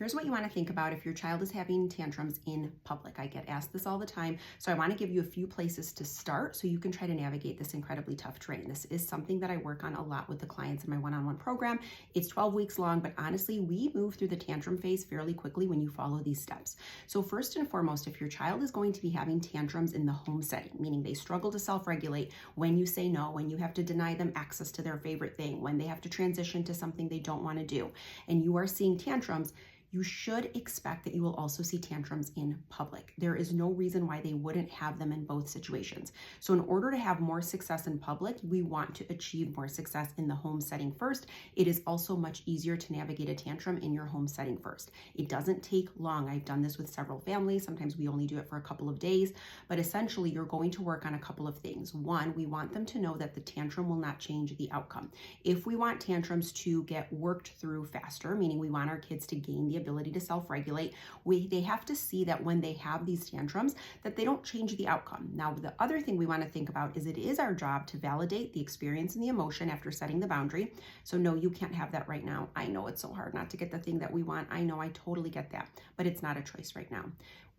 Here's what you want to think about if your child is having tantrums in public. I get asked this all the time, so I want to give you a few places to start so you can try to navigate this incredibly tough terrain. This is something that I work on a lot with the clients in my one-on-one program. It's 12 weeks long, but honestly, we move through the tantrum phase fairly quickly when you follow these steps. So first and foremost, if your child is going to be having tantrums in the home setting, meaning they struggle to self-regulate when you say no, when you have to deny them access to their favorite thing, when they have to transition to something they don't want to do, and you are seeing tantrums, you should expect that you will also see tantrums in public. There is no reason why they wouldn't have them in both situations. So in order to have more success in public, we want to achieve more success in the home setting first. It is also much easier to navigate a tantrum in your home setting first. It doesn't take long. I've done this with several families. Sometimes we only do it for a couple of days, but essentially you're going to work on a couple of things. One, we want them to know that the tantrum will not change the outcome. If we want tantrums to get worked through faster, meaning we want our kids to gain the ability to self-regulate, they have to see that when they have these tantrums, that they don't change the outcome. Now, the other thing we want to think about is it is our job to validate the experience and the emotion after setting the boundary. So no, you can't have that right now. I know it's so hard not to get the thing that we want. I know, I totally get that, but it's not a choice right now.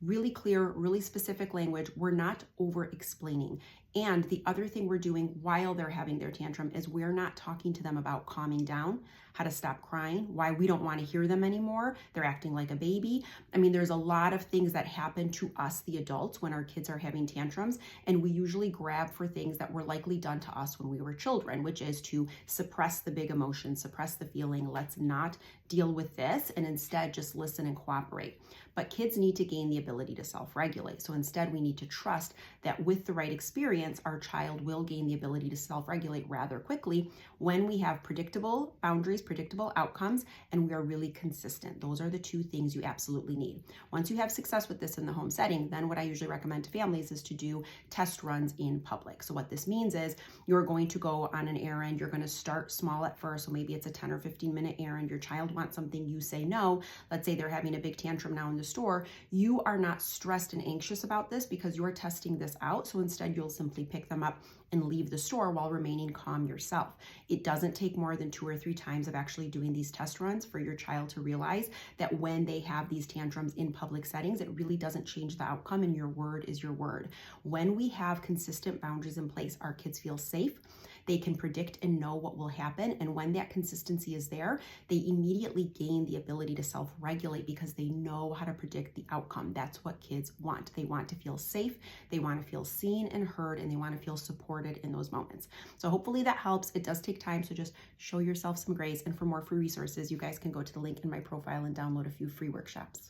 Really clear, really specific language. We're not over explaining. And the other thing we're doing while they're having their tantrum is we're not talking to them about calming down, how to stop crying, why we don't want to hear them anymore. They're acting like a baby. I mean, there's a lot of things that happen to us, the adults, when our kids are having tantrums. And we usually grab for things that were likely done to us when we were children, which is to suppress the big emotion, suppress the feeling. Let's not deal with this and instead just listen and cooperate. But kids need to gain the ability to self-regulate. So instead, we need to trust that with the right experience, our child will gain the ability to self-regulate rather quickly when we have predictable boundaries, predictable outcomes, and we are really consistent. Those are the two things you absolutely need. Once you have success with this in the home setting, then what I usually recommend to families is to do test runs in public. So what this means is you're going to go on an errand. You're going to start small at first. So maybe it's a 10 or 15 minute errand. Your child wants something, you say no. Let's say they're having a big tantrum now in the store. You are not stressed and anxious about this because you're testing this out. So instead you'll simply pick them up and leave the store while remaining calm yourself. It doesn't take more than 2 or 3 times of actually doing these test runs for your child to realize that when they have these tantrums in public settings, it really doesn't change the outcome and your word is your word. When we have consistent boundaries in place, our kids feel safe. They can predict and know what will happen. And when that consistency is there, they immediately gain the ability to self-regulate because they know how to predict the outcome. That's what kids want. They want to feel safe, they want to feel seen and heard, and they want to feel supported in those moments. So hopefully that helps. It does take time, so just show yourself some grace. And for more free resources, you guys can go to the link in my profile and download a few free workshops.